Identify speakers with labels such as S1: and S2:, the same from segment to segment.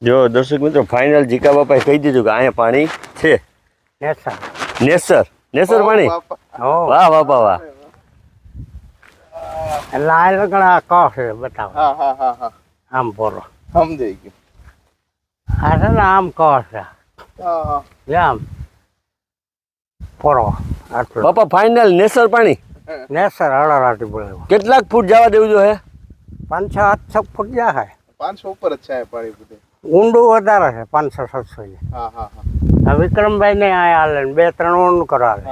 S1: જો દર્શક મિત્રો ફાઇનલ જીકા બાપાએ કહી દીધું કે અહીંયા પાણી છે. નેસર પાણી. વાહ બાપા વાહ.
S2: એટલે આ લગડા કહો છે બતાવો. આમ બોલો
S3: સમજાઈ ગયું.
S2: આ છે ને આમ કહો છે આમ પોરો.
S1: બાપા ફાઇનલ નેસર પાણી.
S2: નેસર હળરાટી બોલે.
S1: કેટલાક ફૂટ જવા દેવું જોઈએ?
S2: 500-700 ફૂટ જાય.
S3: 500 ઉપર જ છે પાણી બધે.
S2: ઊંડું વધારે છે 500-700. આ વિક્રમભાઈ ને આ હાલે 2-3 ઊંડું કરાવે.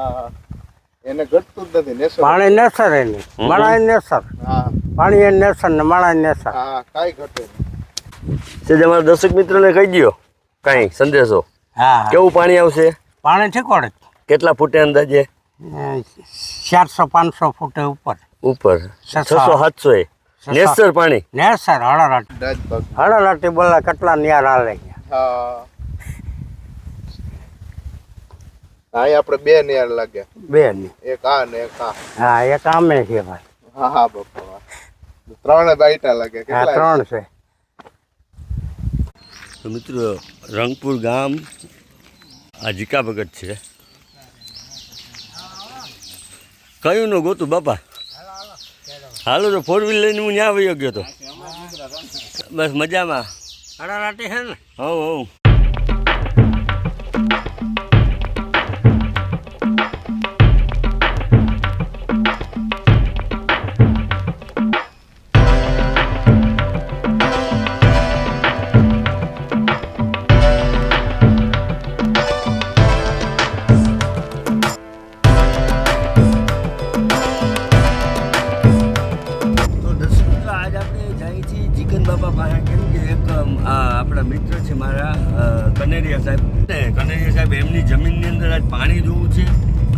S3: એને ઘટતું જ નથી. નેસર
S2: પાણી નેસર એની મણાય નેસર. પાણી એ નેસર ને મણાય નેસર.
S3: કાંઈ ઘટે
S1: છે અમારા દર્શક મિત્રોને કહી દો કાંઈ સંદેશો. કેવું પાણી આવશે?
S2: પાણી ઠીકોડે.
S1: કેટલા ફૂટે અંદાજે?
S2: 400-500 ફૂટે ઉપર.
S1: 600-700 નેસર પાણી.
S2: નેસર હળરાટી. હળરાટી બોલે કેટલા ન્યાર હાલે.
S3: અહીં આપણે બે નેર લાગ્યા.
S2: બે ની
S3: એક આ ને એક આ.
S2: હા એક આમે છે ભાઈ.
S3: હા બાપા. 3 બાઈટા લાગે. કેટલા?
S2: 3 છે.
S1: તો મિત્રો રંગપુર ગામ આ જીકા ભગત છે. કયું નો ગોતું બાપા? હાલો તો 4 વ્હીલ લઈને હું ત્યાં વયો ગયો તો. બસ મજામાં.
S2: હળરાટી છે ને?
S1: હવ આપણા મિત્ર છે મારા કનેરિયા સાહેબ. કનેરિયા સાહેબ એમની જમીનની અંદર આજ પાણી જોવું છે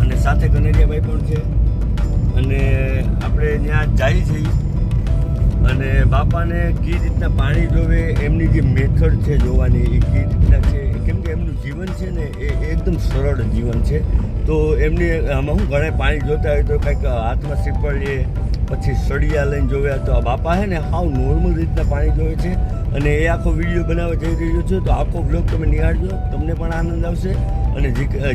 S1: અને સાથે કનેરિયાભાઈ પણ છે અને આપણે ત્યાં જઈએ છીએ અને બાપાને કઈ રીતના પાણી જોવે એમની જે મેથડ છે જોવાની એ કઈ રીતના છે કેમ કે એમનું જીવન છે ને એ એકદમ સરળ જીવન છે. તો એમની આમાં શું ઘણા પાણી જોતા હોય તો કંઈક હાથમાં સીપડીએ પછી સળિયા લઈને જોવે તો આ બાપા છે ને હાવ નોર્મલ રીતના પાણી જોવે છે અને એ આખો વિડીયો બનાવવા જઈ રહ્યો છે. તો આખો બ્લોગ તમે નિહાળજો, તમને પણ આનંદ આવશે અને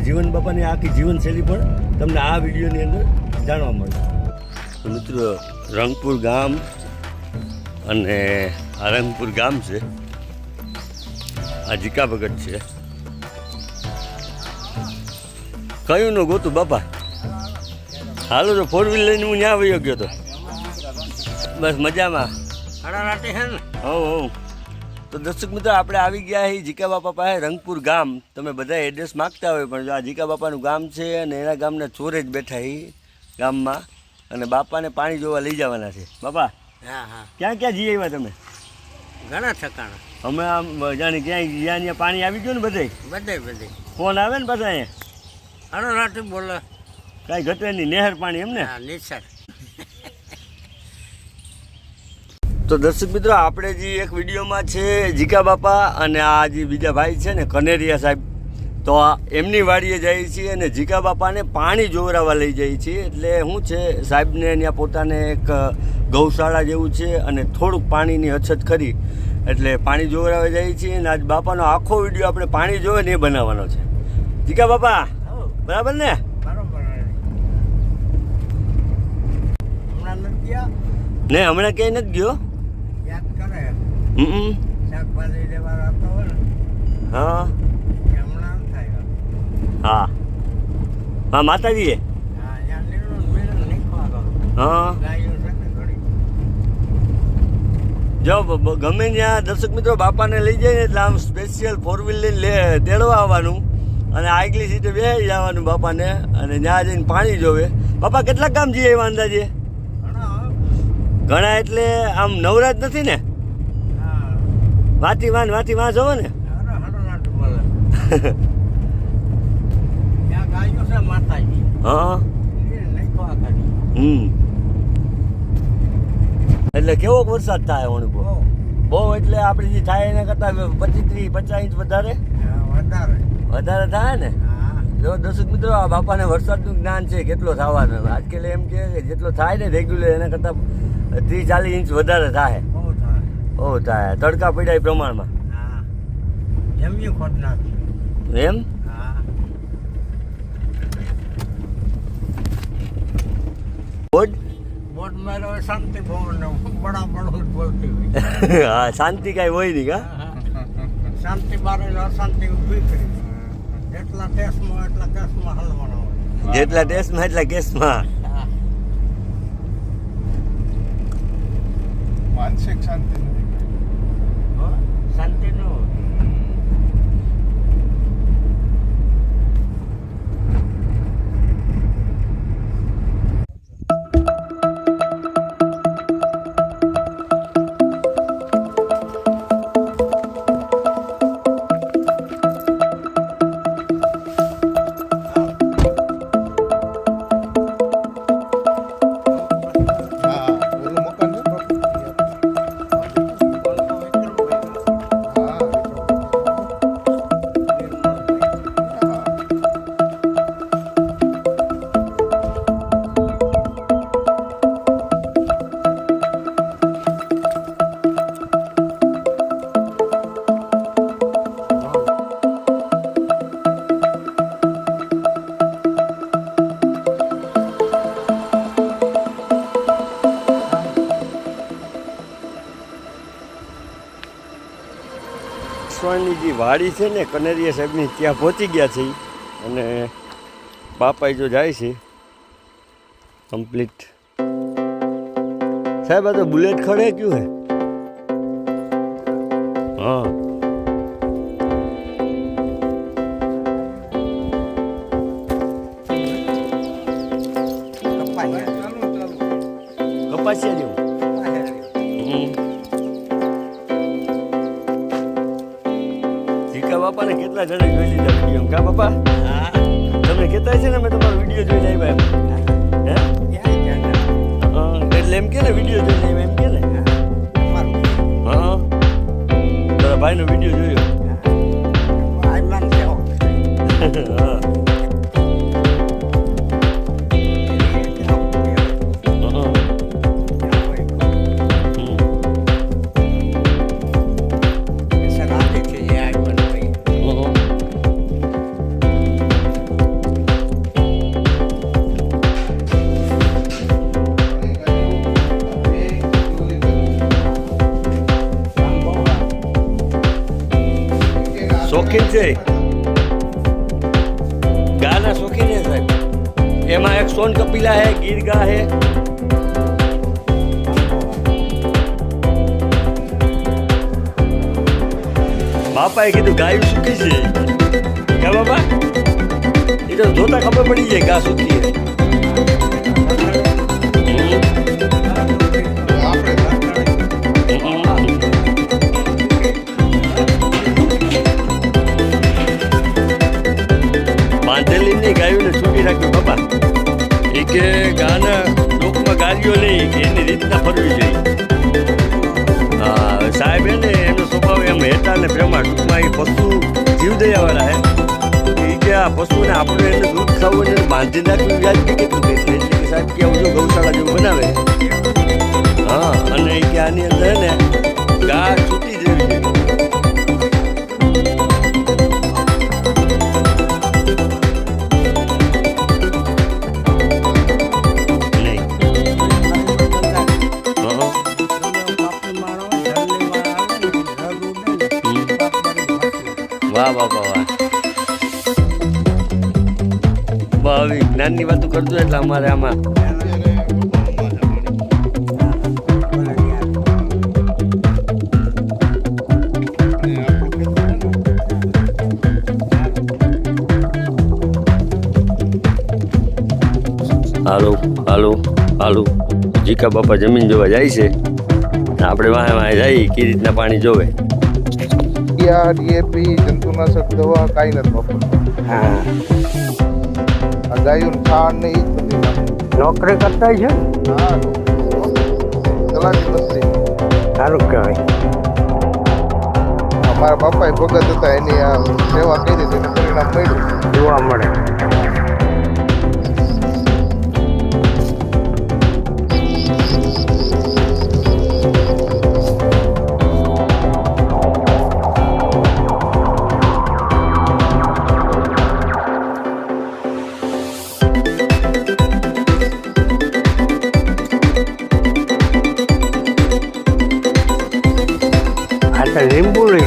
S1: જીવન બાપાની આખી જીવનશૈલી પણ તમને આ વિડીયોની અંદર જાણવા મળશે. તો મિત્રો રંગપુર ગામ અને આ રંગપુર ગામ છે. આ જીકા ભગત છે. કયું નો ગોતું બાપા? હાલો તો 4 વ્હીલ લઈને હું ત્યાં વયો ગયો તો. બસ મજામાં.
S2: હળરાટી છે ને?
S1: હવ તો દર્શક મિત્રો આપણે આવી ગયા છીએ જીકા બાપા પાસે રંગપુર ગામ. તમે બધા એડ્રેસ માગતા હોય પણ જો આ જીકા બાપાનું ગામ છે અને એના ગામના ચોરે જ બેઠા એ ગામમાં અને બાપાને પાણી જોવા લઈ જવાના છે. બાપા ક્યાં ક્યાં જઈ આવ્યા તમે?
S2: ઘણા ઠકાણા.
S1: અમે આમ જાણે ક્યાંય જ્યાં પાણી આવી ગયું ને બધે ફોન આવે ને પાછા અહીંયા
S2: હળરાટી બોલે.
S1: કાંઈ ઘટે નહીં. નહેર પાણી એમ ને?
S2: નેસર.
S1: તો દર્શક મિત્રો આપણે જે એક વિડીયોમાં છે જીકા બાપા અને આ જે બીજા ભાઈ છે ને કનેરિયા સાહેબ, તો એમની વાડીએ જઈએ છીએ અને જીકા બાપાને પાણી જોવરાવવા લઈ જઈએ છીએ. એટલે શું છે સાહેબને ત્યાં પોતાને એક ગૌશાળા જેવું છે અને થોડુંક પાણીની અછત ખરી એટલે પાણી જોવરાવવા જઈએ છીએ અને આજ બાપાનો આખો વિડીયો આપણે પાણી જોવે ને એ બનાવવાનો છે. જીકા બાપા બરાબર ને?
S2: હમણાં નથી ગયા
S1: ને હમણાં ક્યાંય નથી ગયો.
S2: યાદ કરે. શાકભાજી લેવા આવતો હોય ને.
S1: હા
S2: હમણાં થાય.
S1: હા હા માતાજીએ.
S2: હા ત્યાં લીલું લીલું નીકળવા કરો.
S1: હા
S2: ગાયો છે ને ઘડી.
S1: જો ગમે ત્યાં દર્શક મિત્રો બાપાને લઈ જાય એટલે આમ સ્પેશિયલ 4 વ્હીલ લઈને તેડવા આવવાનું અને આગલી સીટે બેસી જવાનું બાપાને અને ત્યાં જઈને પાણી જોવે. બાપા કેટલા કામ જઈએ એવા અંદાજે? ઘણા એટલે આમ નવરાજ નથી ને? વાતી વાં જોવો ને. હા એટલે કેવો વરસાદ થાય અનુભવ? બહુ એટલે આપણે જે થાય એના કરતા 25-30-50 ઇંચ વધારે થાય ને. જો દર્શક મિત્રો આ બાપાને વરસાદનું જ્ઞાન છે કેટલો થવાનો. આજકાલ એમ કે જેટલો થાય ને રેગ્યુલર એના કરતાં 30-40 ઇંચ વધારે થાય. બહુ થાય તડકા પડ્યા એ પ્રમાણમાં.
S2: જમીન ખોટ નાખી.
S1: એમ
S2: હા.
S1: બોર્ડ
S2: બોટ મારો શાંતિ ભવન બડા બડો બોલતી હોય.
S1: હા શાંતિ કાંઈ હોય નહીં કા
S2: શાંતિ બારે અશાંતિ ઊભી કરી. જેટલા કેસમાં એટલા કેસમાં હલવાના હોય.
S1: જેટલા ટેસ્ટમાં એટલા કેસમાં.
S3: માનસિક શાંતિ નથી.
S2: શાંતિ ન હોય.
S3: હા ઓલું મકાન છે બાપુ.
S1: સ્વાણની જે વાડી છે ને કનેરિયા સાહેબની ત્યાં પહોંચી ગયા છે ઈ. અને બાપા જો જાય છે કમ્પ્લીટ. સાહેબ આ તો બુલેટ ખડે ક્યું હે? હા કપાસિયા જેવું. જીકા બાપાને કેટલા જણે જોઈ લીધા વિડીયો કા બાપા?
S2: હા.
S1: તમને કહેતા છે ને મેં તમારો વિડીયો જોઈને આવ્યા એમ. હે હા, એટલે એમ કે ને વિડીયો જોઈને આવ્યા એમ કે ને. હા તારા ભાઈનો વિડીયો જોયો. હા શોખીન છે ગાના શોખીન છે સાહેબ. એમાં એક સોન કપિલા હે, ગીર ગા હે. બાપાએ કીધું ગાયું સુખી છે ક્યાં બાપા? એ તો જોતા ખબર પડી જાય ગા સુખી હે. બાંધેલી નહીં ગાયોને છૂટી રાખ્યું બાપા. એ કે ગાના લોકમાં ગાડીઓ નહીં કે એની રીતના ફરવી જોઈએ. હા સાહેબ એને એનો સ્વભાવ એમ હેઠા ને પ્રેમા ટૂંકમાં એ પશુ જીવદયાવાળા હે. એ કે આ પશુને આપણે એને દૂધ ખાવું એને બાંધી નાખવું વ્યાજબી કેટલું એટલે કે સાહેબ કે આવું જો ગૌશાળા જેવું બનાવે. હા અને એ કે આની અંદર હે ને ગા છૂટી જેવી છે. વાહ વાહ વાહ વાહ. આવી જ્ઞાનની વાતો કરજો એટલે અમારે આમાં હાલો હાલો હાલો. જીકા બાપા જમીન જોવા જાય છે. આપણે વાહે વાહે જઈએ કઈ રીતના પાણી જોવે.
S3: ડીએપી જંતુનાશક દવા કાંઈ નથી વાપરતું.
S2: હા.
S3: આ ગાયું છાણ ને ઈ જ બધી નાખે.
S2: નોકરી કરતા છે
S3: હા કલાકી નથી.
S2: સારું કહેવાય.
S3: અમારા બાપાએ ભગત હતા એની આ સેવા કરી તેને પરિણામ મળ્યું.
S2: જોવા મળે.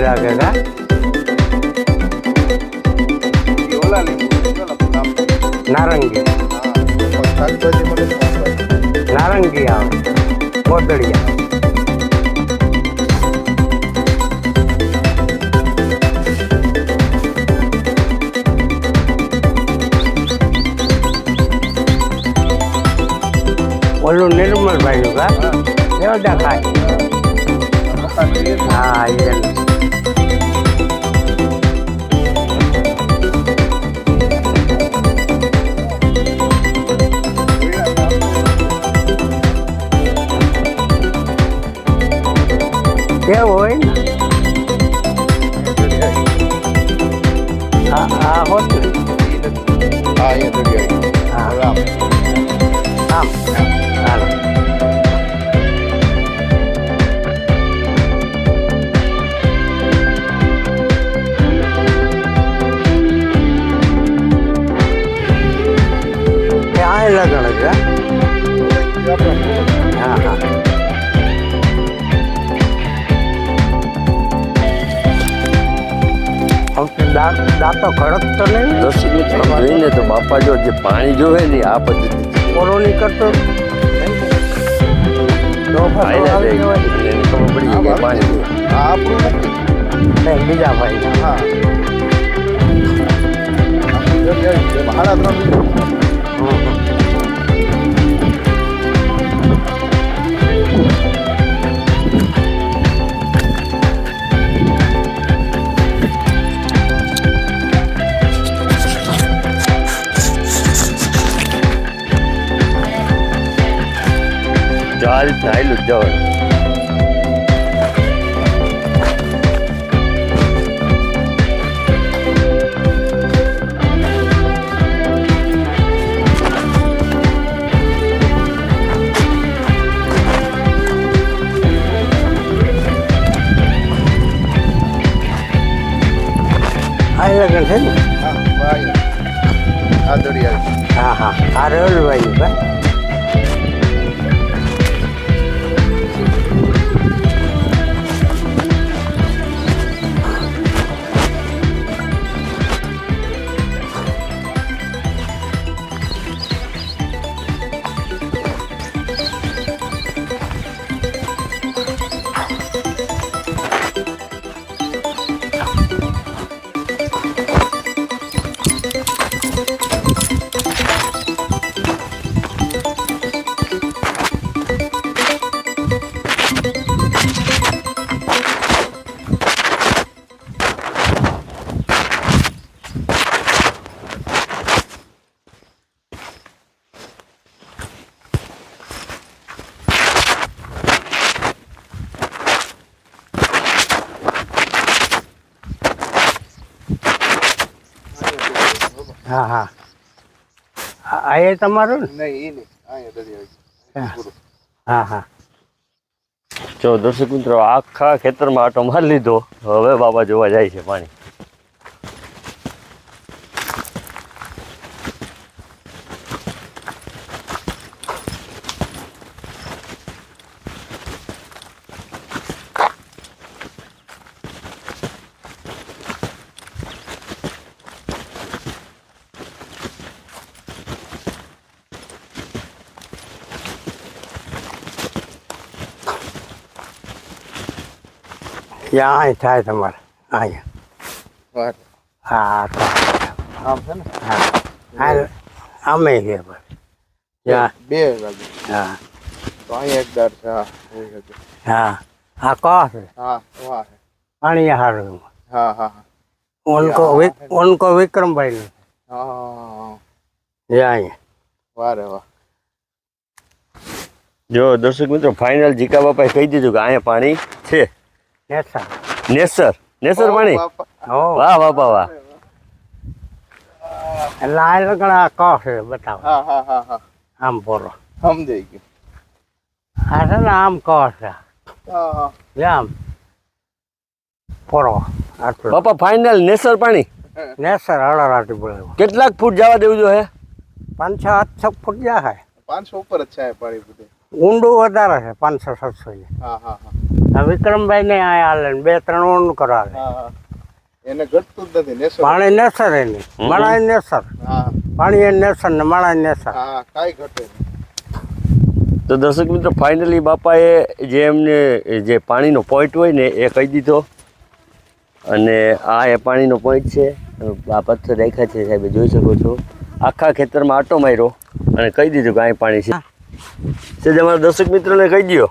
S2: લાગે કા
S3: ઈ ઓલા લીંબુ ઓલા નામ.
S2: નારંગી
S3: હા શાકભાજી મને પસંદ.
S2: નારંગી આવે મોદડિયા ઓલું નિર્મલભાઈ નું કા એવડા ખાય
S3: મકાન લઈએ ને.
S2: હા એ કેવું હોય ને હા હોત ને
S3: હા એ દરિયા
S2: હા.
S3: રામ
S2: આમ હાલો ત્યાં લગણ છે હા હા દાંતો ખડક તો નહીં
S1: દર્શક મિત્રો જોઈને તો બાપા જો જે પાણી જોવે ને આ પદ્ધતિ
S2: ઓરો નીકળતો
S1: આયલા જાય અને એને ખબર પડી જાય કે પાણી જોવે.
S3: હા આપણું નથી.
S2: બીજા ભાઈ
S3: હા આપણું દરિયા છે. ભાડા 3 મીટર.
S1: જો આ રીતના આયલું જ જવાનું.
S2: આ લગન છે ને
S3: હા ભાઈ આ દરિયા છે.
S2: હા હા આ રેલભાઈ ભાઈ હા હા આ એ તમારું ને
S3: નહીં એ નહીં અહીંયા દરિયા છે.
S2: હા.
S3: પૂરું.
S2: હા હા
S1: જો દર્શક મિત્રો આખા ખેતરમાં આટો મારી લીધો. હવે બાબા જોવા જાય છે પાણી.
S2: ત્યાં થાય તમારે અહીંયા
S3: વાર.
S2: હા
S3: આમ છે ને
S2: હા આમે છે ભાઈ ત્યાં
S3: બે વાગે
S2: હા
S3: તો અહીંયા એક દર છે. હા એ છે.
S2: હા હા કહો છે
S3: હા વાહ
S2: પાણી હારું
S3: હા હા હા
S2: उनको विक्रम भाई ने
S3: હા
S2: यहाँ
S3: વારે વાહ.
S1: જો દર્શક મિત્રો ફાઇનલ જીકા બાપાએ કહી દીધું કે અહીંયા પાણી છે.
S2: ऐसा
S1: નેસર પાણી.
S3: બાપા.
S2: ओ
S1: વાહ બાપા વાહ.
S2: लाल लगना कह है बताओ
S3: હા હા હા હા
S2: आम बोलो
S3: સમજાઈ ગયું.
S2: ऐसा ना आम कह है
S3: હા હા
S2: आम पोरो आटलो
S1: બાપા ફાઇનલ નેસર પાણી.
S2: ने सर हड़ा राटी बोले
S1: કેટલાક ફૂટ જવા દેવું જોઈએ?
S2: 500-800 फुट जा है
S3: 500 ઉપર જ છે પાણી બધે.
S2: ઊંડું વધારે છે 500-700 ની.
S3: હા હા હા
S2: આ વિક્રમભાઈ ને આ હાલે ને 2-3 ઊંડું કરાવે.
S3: હા હા એને ઘટતું જ નથી નેસર
S2: પાણી નેસર એની માળા નેસર
S3: હા
S2: પાણી એ નેસર ને માળા નેસર.
S3: હા કાંઈ ઘટે નહીં.
S1: તો દર્શક મિત્રો ફાઇનલી બાપાએ જે એમને જે પાણીનો પોઈન્ટ હોય ને એ કહી દીધો, અને આ એ પાણીનો પોઈન્ટ છે. આ પથ્થર રાખ્યા છે સાહેબ, જોઈ શકો છો. આખા ખેતરમાં આટો માર્યો અને કહી દીધું કે અહીં પાણી છે. સેજ અમારા દર્શક મિત્રોને કહી દો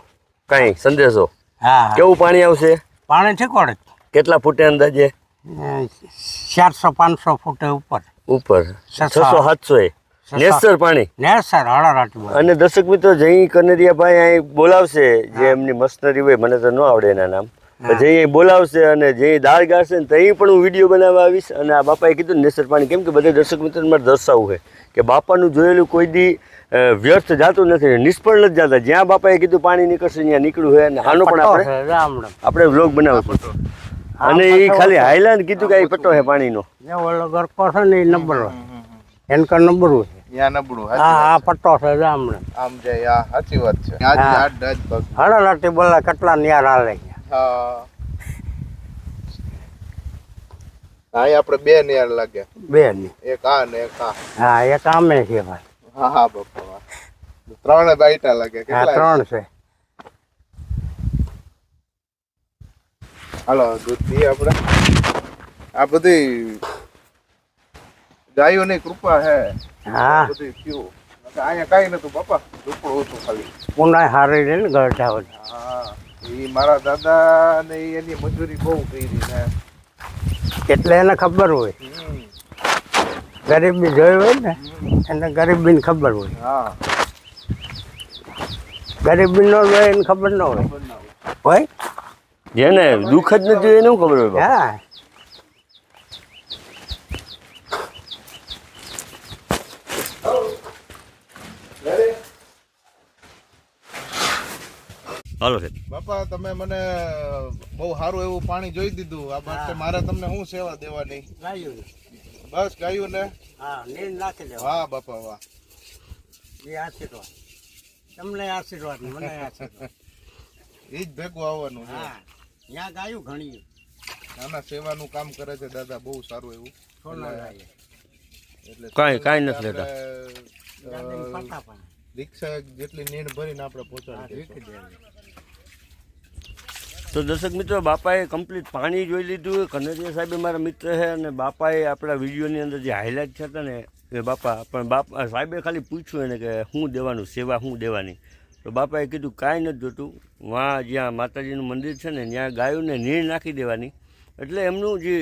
S1: કાંઈ સંદેશો,
S2: હા
S1: કેવું પાણી આવશે,
S2: પાણી ઠીકોડે
S1: કેટલા ફૂટે અંદાજે?
S2: 400-500 ફૂટ ઉપર
S1: ઉપર 600-700 નેસર પાણી.
S2: નેસર હળરાટી.
S1: અને દર્શક મિત્રો જઈ કનેરિયાભાઈ અહીં બોલાવશે, જે એમની મશનરી હોય, મને તો ન આવડે એના નામ, જઈ અહીં બોલાવશે અને જે દાળ ગાળશે ને ત્યાં પણ હું વિડીયો બનાવવા આવીશ. અને આ બાપાએ કીધું નેસર પાણી, કેમ કે બધા દર્શક મિત્રોને મારે દર્શાવવું છે કે બાપાનું જોયેલું કોઈ દી વ્યર્થ જાતું નથી, નિષ્ફળ નથી જતા. જ્યાં બાપાએ કીધું પાણી નીકળશે ત્યાં નીકળ્યું હોય. અને આનો પણ આપણે વ્લોગ બનાવશું. અને એ ખાલી હાઈલાન્ડ કીધું કે આ પટ્ટો છે પાણીનો.
S2: ઓલો ગરકો છે ને એ નંબર એનકા નંબર હોય
S3: ત્યાં નબળું
S2: હા આ પટ્ટો છે જામણે
S3: આમ જાય આ સાચી વાત છે. આજ આજ પગ
S2: હળરાટી બોલા કેટલા ન્યાર હાલે.
S3: હા અહીં આપણે બે નિયાર લાગે,
S2: બે ની
S3: એક આ ને એક આ.
S2: હા એક આમે છે ભાઈ.
S3: હા હા બાપા વાહ. ત્રણે બાઈટા લાગે.
S2: હા
S3: કેટલા
S2: 3 છે.
S3: હાલો દૂધ પીએ આપણે. આ બધી ગાયોની કૃપા હે.
S2: હા
S3: બધી પીવું. અહીંયા કાંઈ નતું બાપા, ઝૂંપડું હતું ખાલી.
S2: પુના હારી રહી ને ગરટા હોય.
S3: હા એ મારા દાદા ને ઈ એની મજૂરી બહુ કરી ને.
S2: એટલે એને ખબર હોય, ગરીબી જોઈ હોય ને એને ગરીબીને ખબર હોય.
S3: હા
S2: ગરીબી ન જોઈ એને ખબર ન હોય. હોય
S1: જેને દુઃખ જ નથી એને શું ખબર હોય બાપા?
S2: હા
S1: હાલો સાહેબ.
S3: બાપા તમે મને બહુ સારું એવું પાણી જોઈ દીધું. આ માટે મારે તમને શું સેવા દેવાની? બસ ગાયું ને.
S2: હા નીંદ નાખી દેવા.
S3: વાહ બાપા વાહ.
S2: એ આશીર્વાદ તમને આશીર્વાદ ને મને આશીર્વાદ.
S3: એ જ ભેગું આવવાનું છે.
S2: હા ત્યાં ગાયું ઘણી
S3: નાના સેવાનું કામ કરે છે દાદા, બહુ સારું એવું.
S2: સોના ગાય
S3: એટલે
S1: કાંઈ નથી લેતા.
S2: ગાડીને ફરતા પણ
S3: રિક્ષા જેટલી નીણ ભરીને આપણે પહોંચાડી
S2: વીખી દેવી.
S1: તો દર્શક મિત્રો બાપાએ કમ્પ્લીટ પાણી જોઈ લીધું. કનેરિયા સાહેબ મારા મિત્ર છે, અને બાપાએ આપણા વિડીયોની અંદર જે હાઇલાઇટ થતા ને એ બાપા પણ સાહેબે ખાલી પૂછ્યું એને કે શું દેવાનું, સેવા શું દેવાની. તો બાપાએ કીધું કાંઈ નથી જોતું, વાં જ્યાં માતાજીનું મંદિર છે ને ત્યાં ગાયોને નીણ નાખી દેવાની. એટલે એમનું જે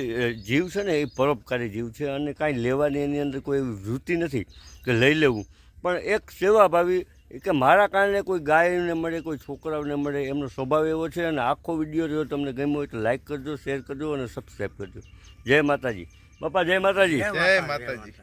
S1: જીવ છે ને એ પરોપકારી જીવ છે, અને કાંઈ લેવાની એની અંદર કોઈ એવી વૃત્તિ નથી કે લઈ લેવું, પણ એક સેવાભાવી કે મારા કારણે કોઈ ગાયને મળે, કોઈ છોકરાઓને મળે, એમનો સ્વભાવ એવો છે. અને આખો વિડીયો જો તમને ગમ્યો હોય તો લાઈક કરજો, શેર કરજો અને સબસ્ક્રાઈબ કરજો. જય માતાજી બાપા, જય માતાજી.
S3: જય માતાજી.